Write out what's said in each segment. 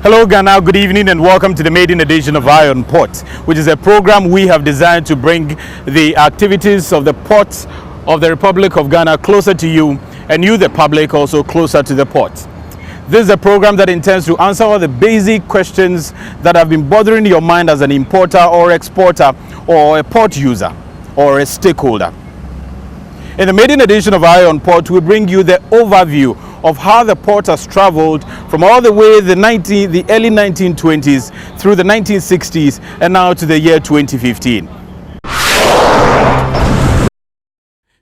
Hello Ghana, good evening and welcome to the maiden edition of Eye on Port, which is a program we have designed to bring the activities of the ports of the Republic of Ghana closer to you and you, the public, also closer to the port. This is a program that intends to answer all the basic questions that have been bothering your mind as an importer or exporter or a port user or a stakeholder. In the maiden edition of Eye on Port, we bring you the overview of how the port has traveled from all the way the early 1920s through the 1960s and now to the year 2015.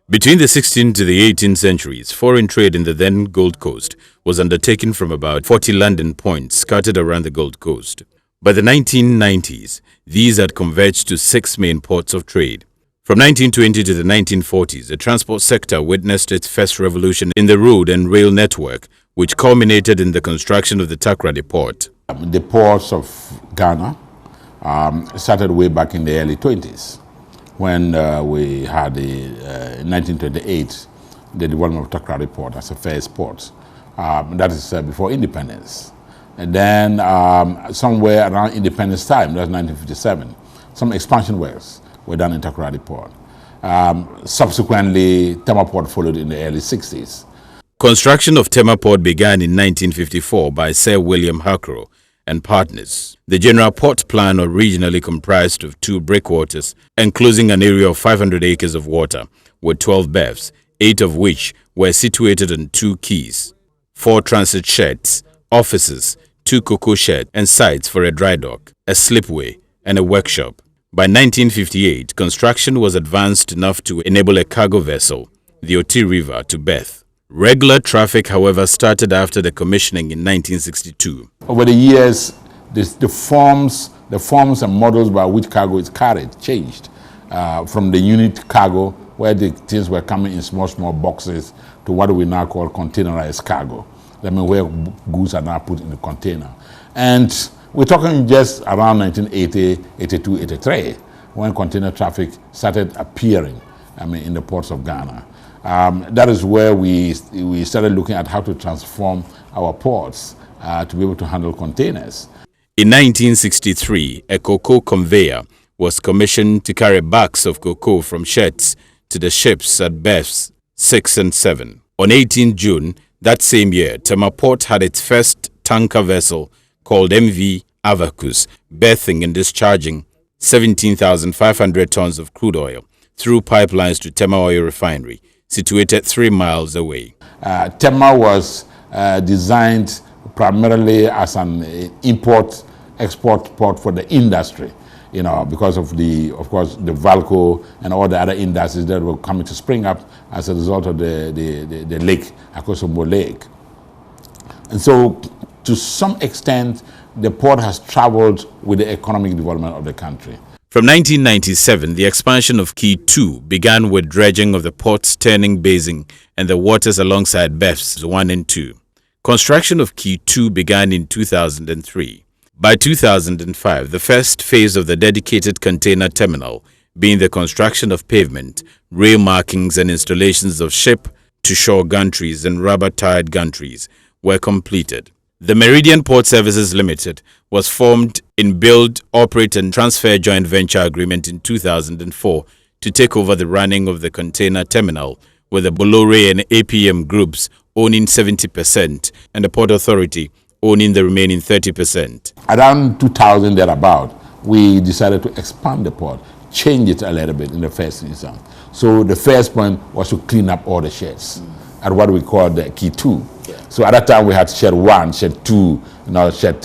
Between the 16th to the 18th centuries, foreign trade in the then Gold Coast was undertaken from about 40 landing points scattered around the Gold Coast. By the 1990s, these had converged to 6 main ports of trade. From 1920 to the 1940s, the transport sector witnessed its first revolution in the road and rail network, which culminated in the construction of the Takoradi Port. The ports of Ghana started way back in the early 20s when we had in 1928 the development of Takoradi Port as the first port. That is before independence. And then somewhere around independence time, that's 1957, some expansion works were done in Takoradi Port. Subsequently, Tema Port followed in the early 60s. Construction of Tema Port began in 1954 by Sir William Hakro and partners. The general port plan originally comprised of 2 breakwaters, enclosing an area of 500 acres of water, with 12 berths, 8 of which were situated on 2 quays, 4 transit sheds, offices, 2 cocoa sheds, and sites for a dry dock, a slipway, and a workshop. By 1958, construction was advanced enough to enable a cargo vessel, the Oti River, to berth. Regular traffic, however, started after the commissioning in 1962. Over the years, the forms and models by which cargo is carried changed from the unit cargo, where the things were coming in small boxes, to what we now call containerized cargo. That means where goods are now put in the container. And we're talking just around 1980, 82, 83, when container traffic started appearing, in the ports of Ghana. That is where we started looking at how to transform our ports to be able to handle containers. In 1963, a cocoa conveyor was commissioned to carry bags of cocoa from sheds to the ships at berths 6 and 7. On 18 June that same year, Tema Port had its first tanker vessel called MV Avacus, berthing and discharging 17,500 tons of crude oil through pipelines to Tema Oil Refinery, situated 3 miles away. Tema was designed primarily as an import-export port for the industry, because of course, the Valco and all the other industries that were coming to spring up as a result of the lake, Akosombo Lake. And so, to some extent, the port has traveled with the economic development of the country. From 1997, the expansion of Quay 2 began with dredging of the port's turning basin and the waters alongside berths 1 and 2. Construction of Quay 2 began in 2003. By 2005, the first phase of the dedicated container terminal, being the construction of pavement, rail markings and installations of ship-to-shore gantries and rubber-tired gantries, were completed. The Meridian Port Services Limited was formed in Build, Operate and Transfer Joint Venture Agreement in 2004 to take over the running of the container terminal, with the Bolloré and APM groups owning 70% and the Port Authority owning the remaining 30%. Around 2000 thereabout, we decided to expand the port, change it a little bit in the first instance. So the first point was to clean up all the sheds at what we call the Quay 2. So at that time we had shed 1, shed 2, shed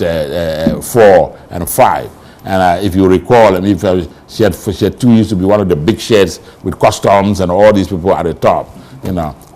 4 and 5. And if you recall, shed 2 used to be one of the big sheds with customs and all these people at the top.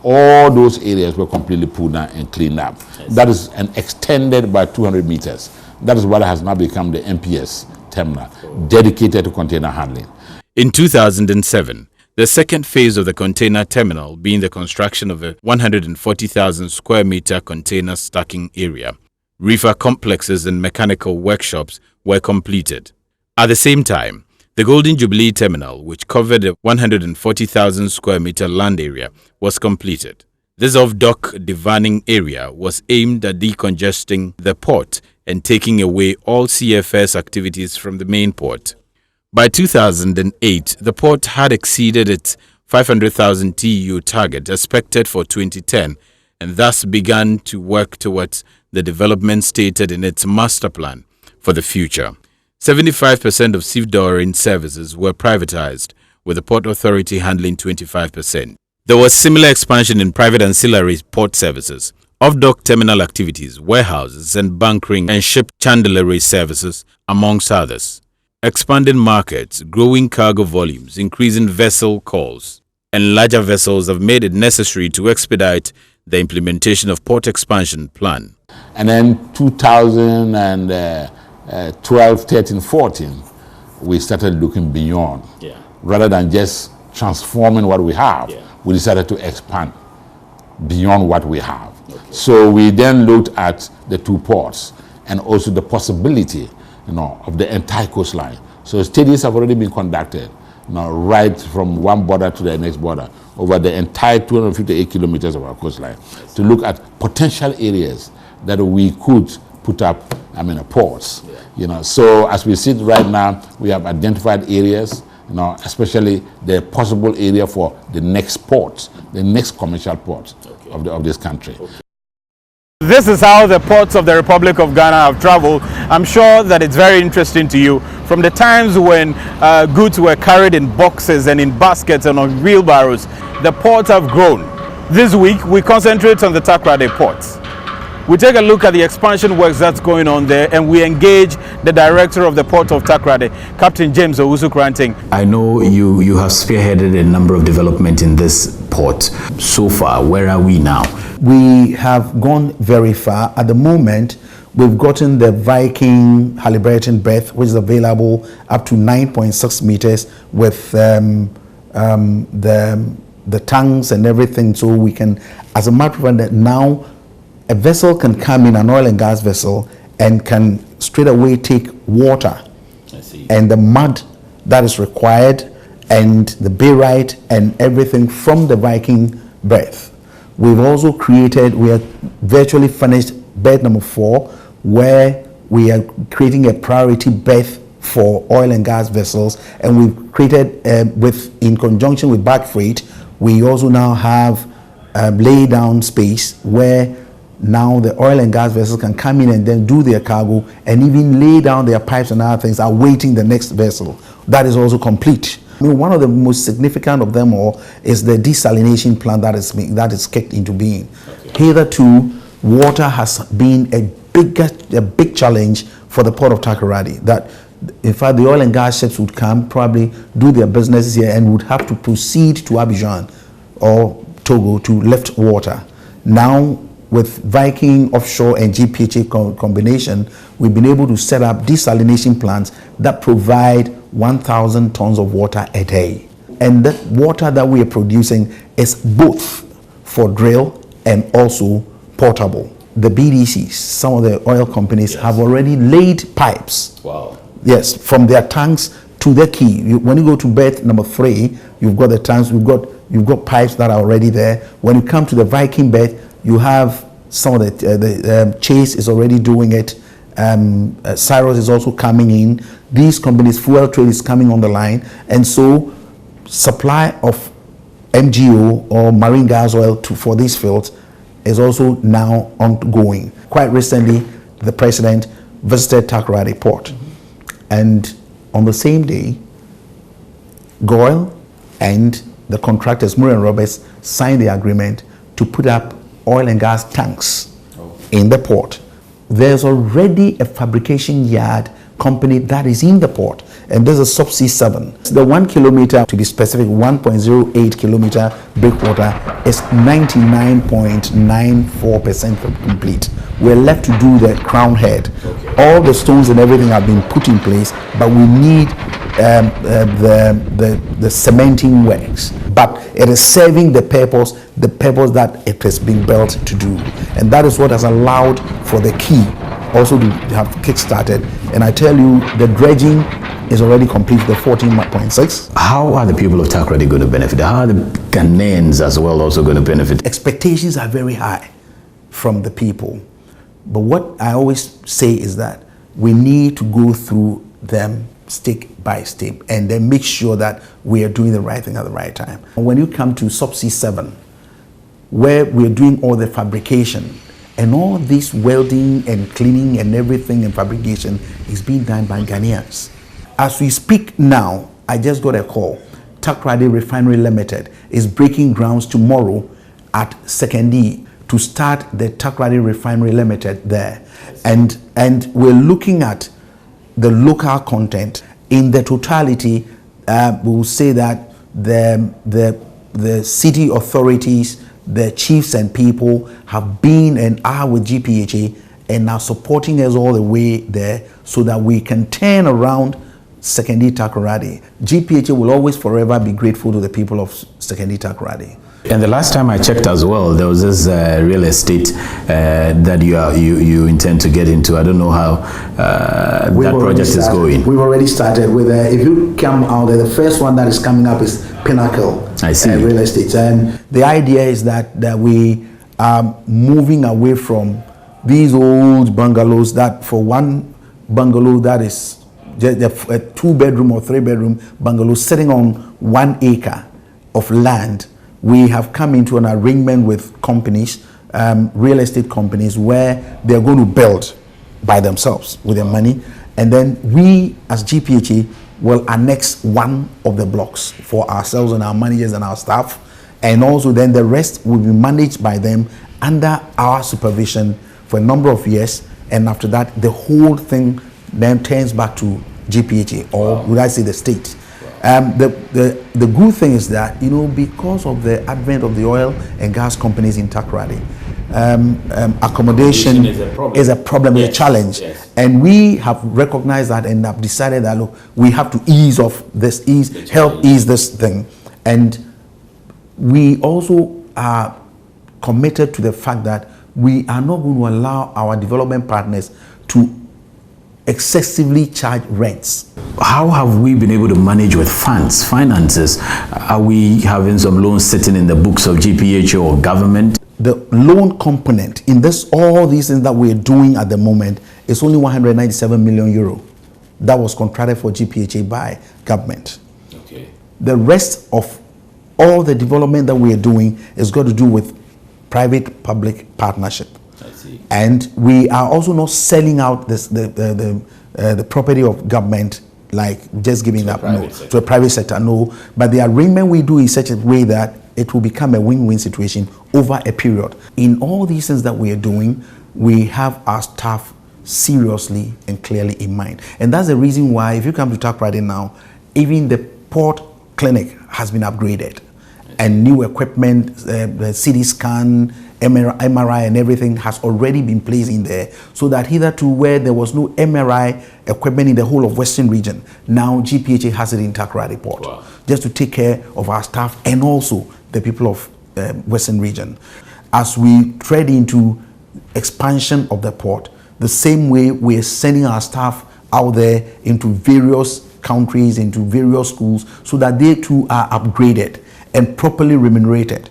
All those areas were completely pulled down and cleaned up. Yes. That is extended by 200 meters. That is what has now become the MPS terminal, dedicated to container handling. In 2007, the second phase of the container terminal, being the construction of a 140,000 square meter container stacking area, reefer complexes and mechanical workshops were completed. At the same time, the Golden Jubilee Terminal, which covered a 140,000 square meter land area, was completed. This off-dock divaning area was aimed at decongesting the port and taking away all CFS activities from the main port. By 2008, the port had exceeded its 500,000 TEU target expected for 2010 and thus began to work towards the development stated in its master plan for the future. 75% of seafaring services were privatized, with the Port Authority handling 25%. There was similar expansion in private ancillary port services, off-dock terminal activities, warehouses and bunkering and ship chandlery services, amongst others. Expanding markets, growing cargo volumes, increasing vessel calls, and larger vessels have made it necessary to expedite the implementation of port expansion plan. And then 2012, 13, 14, we started looking beyond. Rather than just transforming what we have, we decided to expand beyond what we have. So we then looked at the two ports and also the possibility, of the entire coastline. So studies have already been conducted, right from one border to the next border, over the entire 258 kilometers of our coastline, to look at potential areas that we could put up, ports. So as we sit right now, we have identified areas, especially the possible area for the next port, the next commercial port of this country. This is how the ports of the Republic of Ghana have traveled. I'm sure that it's very interesting to you. From the times when goods were carried in boxes and in baskets and on wheelbarrows, the ports have grown. This week, we concentrate on the Takoradi port. We take a look at the expansion works that's going on there, and we engage the director of the Port of Takoradi, Captain James Owusu-Kranting. I know you have spearheaded a number of development in this port. So far, where are we now? We have gone very far. At the moment, we've gotten the Viking Halliburton berth, which is available up to 9.6 meters with the tanks and everything, so we can, as a matter of fact, now a vessel can come in, an oil and gas vessel, and can straight away take water and the mud that is required and the barite and everything from the Viking berth. We've also created, we are virtually finished berth number 4, where we are creating a priority berth for oil and gas vessels, and we've created in conjunction with Back Freight, we also now have lay down space where now the oil and gas vessels can come in and then do their cargo and even lay down their pipes and other things, awaiting the next vessel. That is also complete. One of the most significant of them all is the desalination plant that is kicked into being. Hitherto, water has been a big challenge for the Port of Takoradi. That, in fact, the oil and gas ships would come, probably do their businesses here, and would have to proceed to Abidjan or Togo to lift water. Now, with Viking Offshore and GPHA combination, we've been able to set up desalination plants that provide 1,000 tons of water a day. And that water that we are producing is both for drill and also potable. The BDCs, some of the oil companies, have already laid pipes. Wow. Yes, from their tanks to the quay. When you go to berth number 3, you've got the tanks, you've got pipes that are already there. When you come to the Viking berth, you have some of the Chase is already doing it. Cyrus is also coming in. These companies, Fuel Trade is coming on the line, and so supply of MGO or marine gas oil for these fields is also now ongoing. Quite recently, the president visited Takoradi Port, and on the same day, GOIL and the contractors, Murray and Roberts, signed the agreement to put up oil and gas tanks in the port. There's already a fabrication yard company that is in the port, and there's a Subsea 7. The 1 kilometer, to be specific, 1.08 kilometer breakwater is 99.94% complete. We're left to do the crown head. All the stones and everything have been put in place, but we need the cementing works. But it is serving the purpose that it has been built to do. And that is what has allowed for the quay also to have kick-started. And I tell you, the dredging is already complete, the 14.6. How are the people of Takoradi going to benefit? How are the Ghanaians as well also going to benefit? Expectations are very high from the people. But what I always say is that we need to go through them step by step and then make sure that we are doing the right thing at the right time. When you come to Subsea 7, where we're doing all the fabrication, and all this welding and cleaning and everything and fabrication is being done by Ghanaians. As we speak now, I just got a call. Takoradi Refinery Limited is breaking grounds tomorrow at Sekondi to start the Takoradi Refinery Limited there. And we're looking at the local content. In the totality, we will say that the city authorities, the chiefs and people have been and are with GPHA and are supporting us all the way there so that we can turn around Sekondi Takoradi. GPHA will always forever be grateful to the people of Sekondi Takoradi. And the last time I checked as well, there was this real estate that you intend to get into. I don't know how that project is going. We've already started with, if you come out there, the first one that is coming up is Pinnacle. I see. Real estate. And the idea is that we are moving away from these old bungalows that for one bungalow that is just a 2-bedroom or 3-bedroom bungalow sitting on 1 acre of land. We have come into an arrangement with companies, real estate companies, where they're going to build by themselves with their money. And then we, as GPHA, will annex one of the blocks for ourselves and our managers and our staff. And also then the rest will be managed by them under our supervision for a number of years. And after that, the whole thing then turns back to GPHA, or would I say the state. The good thing is that, because of the advent of the oil and gas companies in Takoradi, accommodation is a problem, yes, a challenge. Yes. And we have recognized that and have decided that, look, we have to help ease this thing. And we also are committed to the fact that we are not going to allow our development partners to excessively charge rents. How have we been able to manage with finances? Are we having some loans sitting in the books of GPHA or government? The loan component in all these things that we're doing at the moment is only 197 million euro. That was contracted for GPHA by government. Okay. The rest of all the development that we are doing is got to do with private-public partnership. And we are also not selling out the property of government, like just giving up to a private sector. No, but the arrangement we do in such a way that it will become a win-win situation over a period. In all these things that we are doing, we have our staff seriously and clearly in mind. And that's the reason why, if you come to Takoradi now, even the port clinic has been upgraded. And new equipment, the CT scan, MRI and everything has already been placed in there, so that hitherto where there was no MRI equipment in the whole of Western region, now GPHA has it in Takoradi Port. Wow. Just to take care of our staff and also the people of Western region. As we tread into expansion of the port, the same way we are sending our staff out there into various countries, into various schools, so that they too are upgraded and properly remunerated.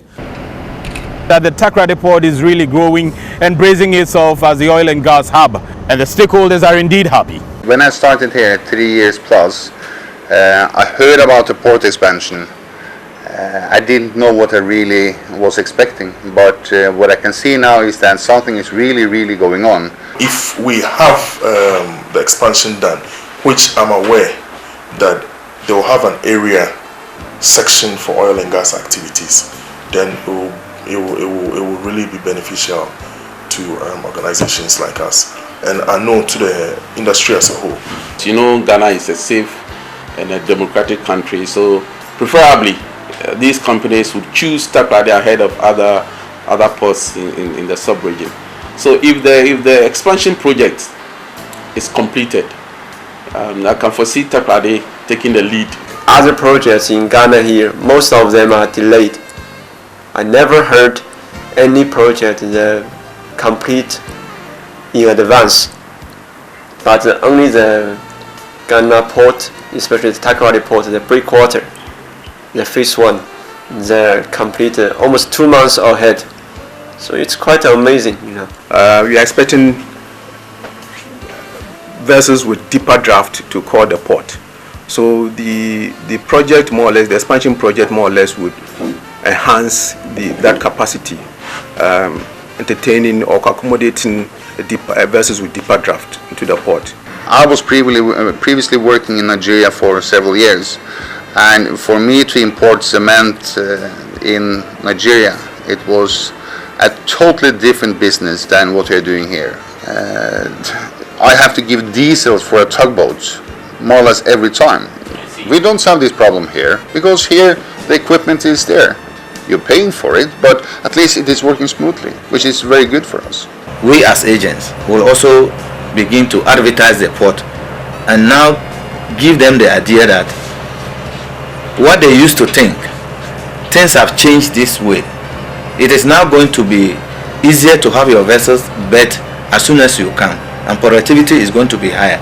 That the Takoradi Port is really growing and bracing itself as the oil and gas hub, and the stakeholders are indeed happy. When I started here 3 years plus, I heard about the port expansion. I didn't know what I really was expecting, but what I can see now is that something is really going on. If we have the expansion done, which I'm aware that they will have an area section for oil and gas activities, then it will really be beneficial to organizations like us, and I know to the industry as a whole. Ghana is a safe and a democratic country, so preferably these companies would choose Takoradi ahead of other ports in the sub-region. So if the expansion project is completed, I can foresee Takoradi taking the lead. Other projects in Ghana here, most of them are delayed. I never heard any project complete in advance, but only the Ghana port, especially the Takoradi port, the breakwater, the phase 1, they're completed almost 2 months ahead. So it's quite amazing, you know. We are expecting vessels with deeper draft to call the port. So the project, more or less, the expansion project, more or less, would enhance that capacity, entertaining or accommodating vessels with deeper draft into the port. I was previously working in Nigeria for several years, and for me to import cement in Nigeria, it was a totally different business than what we're doing here. I have to give diesel for a tugboat more or less every time. We don't have this problem here because here the equipment is there. You're paying for it, but at least it is working smoothly, which is very good for us. We as agents will also begin to advertise the port and now give them the idea that what they used to think, things have changed this way. It is now going to be easier to have your vessels bet as soon as you can, and productivity is going to be higher.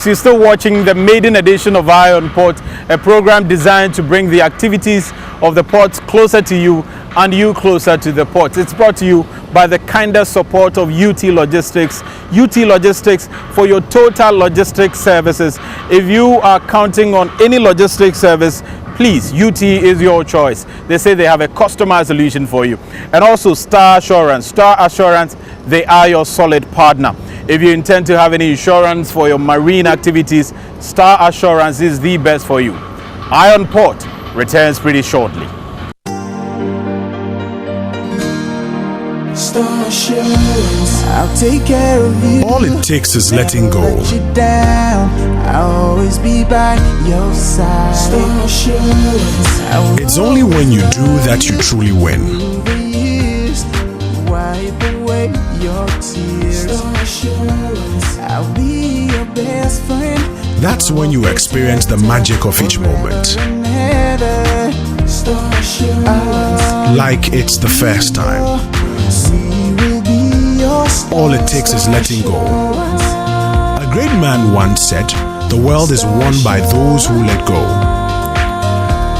You're still watching the maiden edition of Eye on Port, a program designed to bring the activities of the port closer to you and you closer to the port. It's brought to you by the kinder support of UT Logistics. UT Logistics for your total logistics services. If you are counting on any logistics service, please, UT is your choice. They say they have a customized solution for you. And also Star Assurance. Star Assurance, they are your solid partner. If you intend to have any insurance for your marine activities, Star Assurance is the best for you. Eye on Port returns pretty shortly. Star Assurance, I'll take care of you. All it takes is letting go. Let you down, I'll always be by your side. Star Assurance, it's only when you do that you truly win. Wipe away your tears. Star Assurance, I'll be your best friend. That's when you experience the magic of each moment. Star Assurance, like it's the first time. All it takes is letting go. A great man once said, the world is won by those who let go.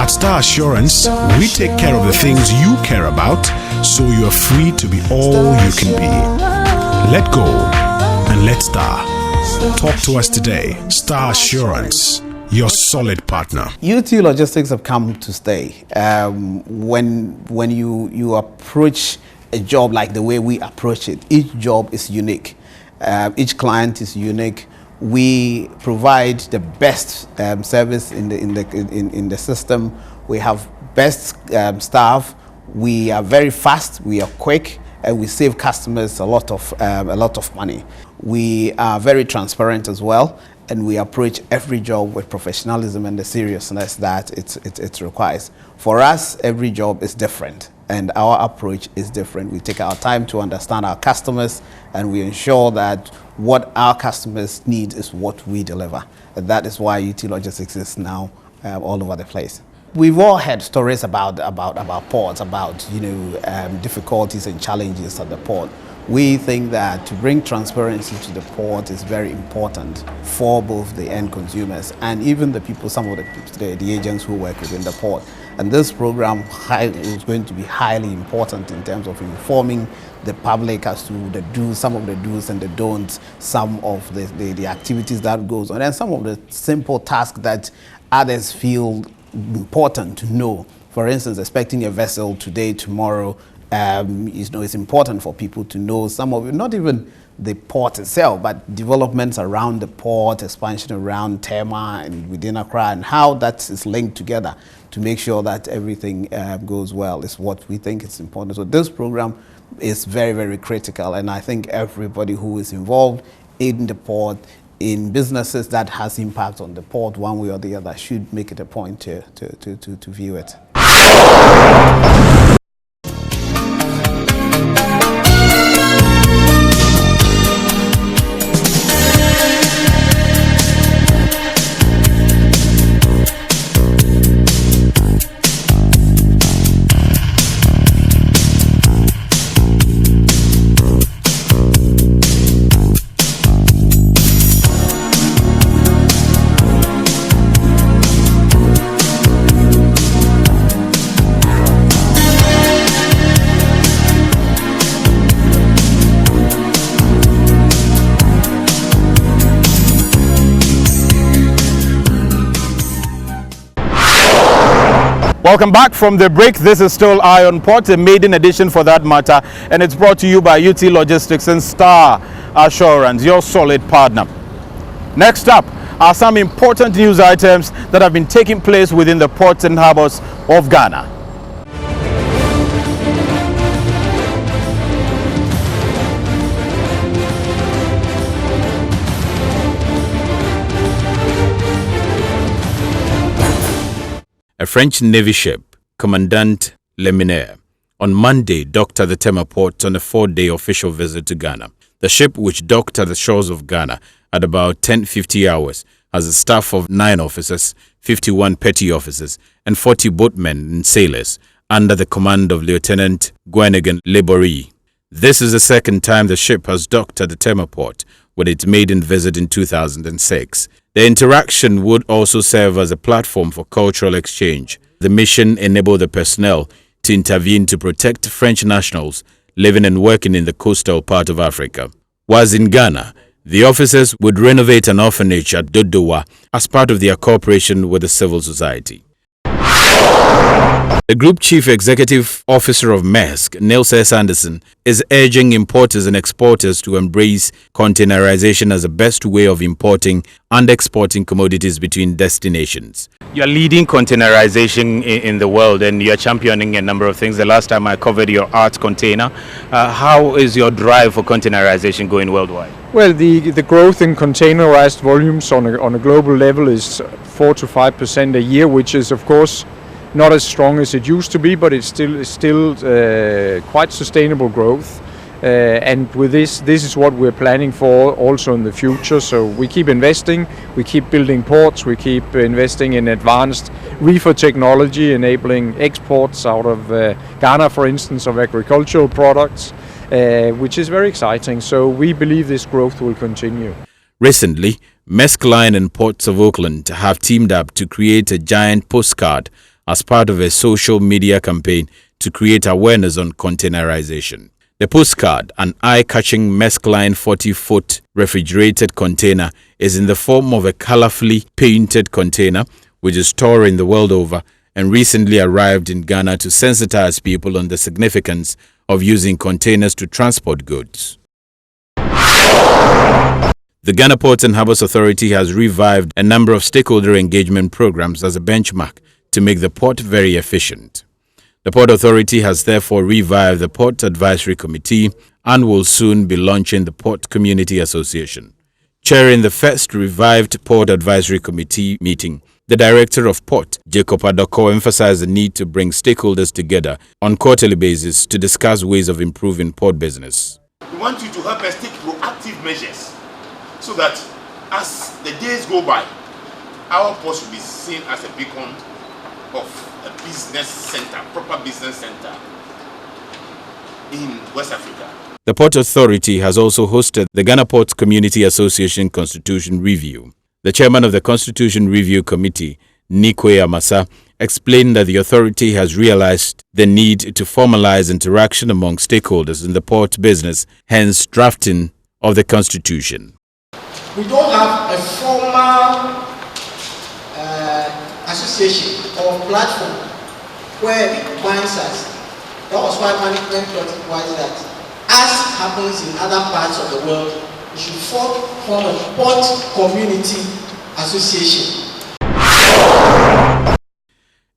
At Star Assurance, we take care of the things you care about, so you are free to be all you can be. Let go and let Star. Talk to us today. Star Assurance, your solid partner. UT Logistics have come to stay. When you approach a job like the way we approach it, each job is unique. Each client is unique. We provide the best service in the system. We have best staff. We are very fast. We are quick, and we save customers a lot of money. We are very transparent as well, and we approach every job with professionalism and the seriousness that it requires. For us, every job is different, and our approach is different. We take our time to understand our customers, and we ensure that what our customers need is what we deliver. And that is why UT Logistics is now all over the place. We've all heard stories about ports, about difficulties and challenges at the port. We think that to bring transparency to the port is very important for both the end consumers and even the people, some of the agents who work within the port. And this program is going to be highly important in terms of informing the public as to some of the do's and the don'ts, some of the activities that goes on, and some of the simple tasks that others feel important to know. For instance, expecting a vessel today, tomorrow, it's important for people to know some of it, not even the port itself, but developments around the port, expansion around Tema and within Accra, and how that is linked together to make sure that everything goes well is what we think is important. So this program is very, very critical, and I think everybody who is involved in the port, in businesses that has impact on the port one way or the other, should make it a point to view it. Welcome back from the break. This is still Eye on Port, a maiden edition for that matter, and it's brought to you by UT Logistics and Star Assurance, your solid partner. Next up are some important news items that have been taking place within the ports and harbors of Ghana. A French Navy ship, Commandant Leminaire, on Monday docked at the Tema port on a 4-day official visit to Ghana. The ship, which docked at the shores of Ghana at about 10:50 hours, has a staff of 9 officers, 51 petty officers, and 40 boatmen and sailors under the command of Lieutenant Gwenigan Lebori. This is the second time the ship has docked at the Tema port, with its maiden visit in 2006. The interaction would also serve as a platform for cultural exchange. The mission enabled the personnel to intervene to protect French nationals living and working in the coastal part of Africa. Whilst in Ghana, the officers would renovate an orphanage at Dodowa as part of their cooperation with the civil society. The Group Chief Executive Officer of Maersk, Nils S. Anderson, is urging importers and exporters to embrace containerization as the best way of importing and exporting commodities between destinations. You're leading containerization in the world, and you're championing a number of things. The last time I covered your art container. How is your drive for containerization going worldwide? Well, the growth in containerized volumes on a global level is 4 to 5% a year, which is of course not as strong as it used to be, but it's still quite sustainable growth. And with this is what we're planning for also in the future. So we keep investing, we keep building ports, we keep investing in advanced reefer technology, enabling exports out of Ghana, for instance, of agricultural products, which is very exciting. So we believe this growth will continue. Recently, Maersk Line and Ports of Oakland have teamed up to create a giant postcard as part of a social media campaign to create awareness on containerization. The postcard, an eye-catching Maersk Line 40-foot refrigerated container, is in the form of a colorfully painted container which is touring the world over and recently arrived in Ghana to sensitize people on the significance of using containers to transport goods. The Ghana Ports and Harbors Authority has revived a number of stakeholder engagement programs as a benchmark to make the port very efficient. The Port Authority has therefore revived the Port Advisory Committee and will soon be launching the Port Community Association. Chairing the first revived Port Advisory Committee meeting, the Director of Port, Jacob Adoko, emphasized the need to bring stakeholders together on quarterly basis to discuss ways of improving port business. We want you to help us take proactive measures so that as the days go by, our port will be seen as a beacon of a business center, proper business center in West Africa. The Port Authority has also hosted the Ghana Ports Community Association Constitution Review. The chairman of the Constitution Review Committee, Nikwe Amasa, explained that the authority has realized the need to formalize interaction among stakeholders in the port business, hence drafting of the Constitution. We don't have a formal association or platform where it binds us. That was why management thought it was that, as happens in other parts of the world, we should form a port community association.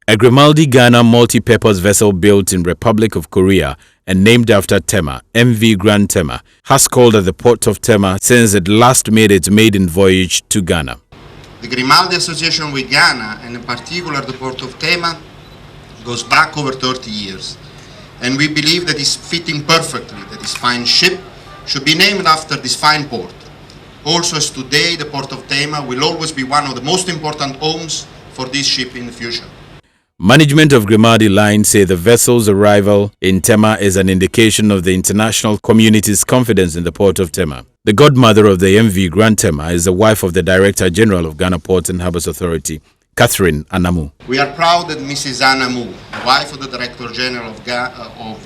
A Grimaldi Ghana multi-purpose vessel built in Republic of Korea and named after Tema, MV Grand Tema, has called at the port of Tema since it last made its maiden voyage to Ghana. The Grimaldi association with Ghana, and in particular the port of Tema, goes back over 30 years. And we believe that it's fitting perfectly that this fine ship should be named after this fine port. Also, as today, the port of Tema will always be one of the most important homes for this ship in the future. Management of Grimaldi Line say the vessel's arrival in Tema is an indication of the international community's confidence in the port of Tema. The godmother of the MV Grand Tema is the wife of the Director General of Ghana Ports and Harbors Authority, Catherine Anamu. We are proud that Mrs. Anamu, the wife of the Director General of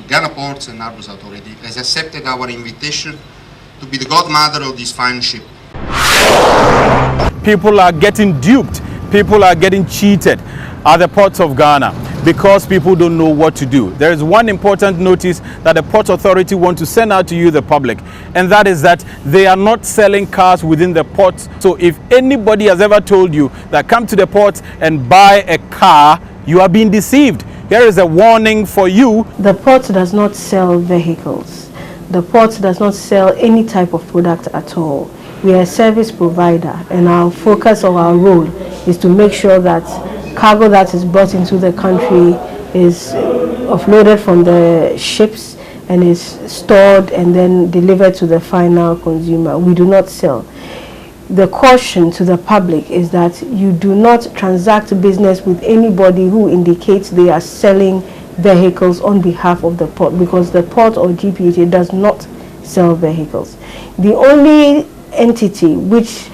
Ghana Ports and Harbors Authority, has accepted our invitation to be the godmother of this fine ship. People are getting duped. People are getting cheated at the ports of Ghana because people don't know what to do. There is one important notice that the Port Authority want to send out to you, the public, and that is that they are not selling cars within the port. So if anybody has ever told you that come to the port and buy a car, you are being deceived. Here is a warning for you. The port does not sell vehicles. The port does not sell any type of product at all. We are a service provider, and our focus of our role is to make sure that cargo that is brought into the country is offloaded from the ships and is stored and then delivered to the final consumer. We do not sell. The caution to the public is that you do not transact business with anybody who indicates they are selling vehicles on behalf of the port, because the port or GPHA does not sell vehicles. The only entity which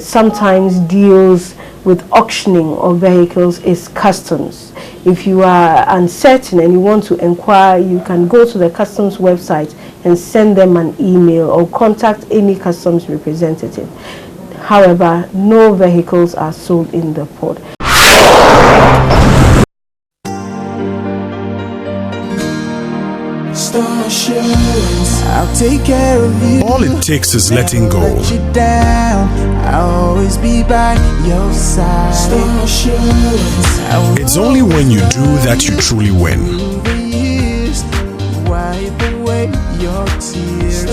sometimes deals with auctioning of vehicles is customs. If you are uncertain and you want to inquire, you can go to the customs website and send them an email or contact any customs representative. However, no vehicles are sold in the port. I'll take care of you. All it takes is letting go. Let you down. I'll always be by your side. It's only when you do that you truly win. Wipe away your tears.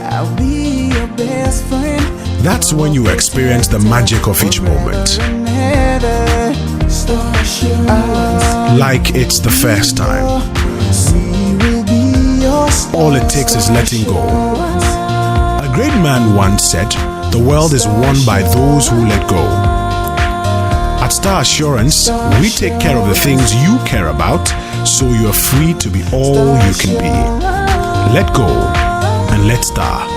I'll be your best friend. That's when you experience the magic of each moment. Like it's the first time. All it takes is letting go. A great man once said, the world is won by those who let go. At Star Assurance, we take care of the things you care about, so you are free to be all you can be. Let go and let Star.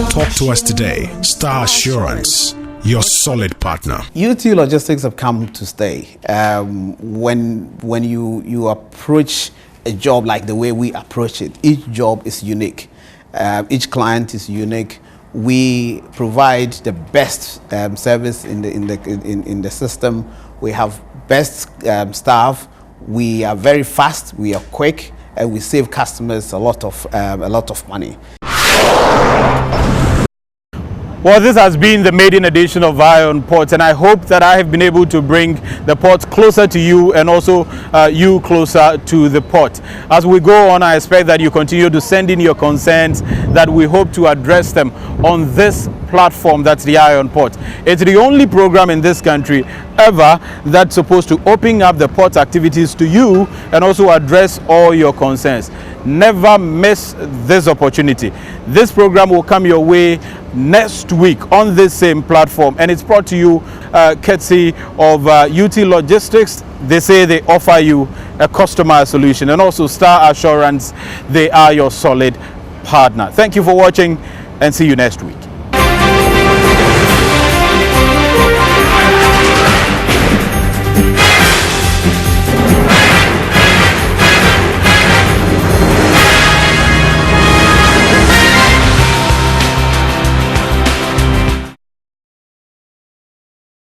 Talk to us today. Star Assurance, your solid partner. UT Logistics have come to stay. When you approach a job like the way we approach it, each job is unique. Each client is unique. We provide the best service in the system. We have best staff. We are very fast. We are quick, and we save customers a lot of money. Well, this has been the maiden edition of Iron Port, and I hope that I have been able to bring the port closer to you and also you closer to the port. As we go on, I expect that you continue to send in your concerns, that we hope to address them on this platform, that's the Iron Port. It's the only program in this country ever that's supposed to open up the port activities to you and also address all your concerns. Never miss this opportunity. This program will come your way next week on this same platform, and it's brought to you courtesy of UT Logistics. They say they offer you a customer solution, and also Star Assurance, they are your solid partner. Thank you for watching, and see you next week.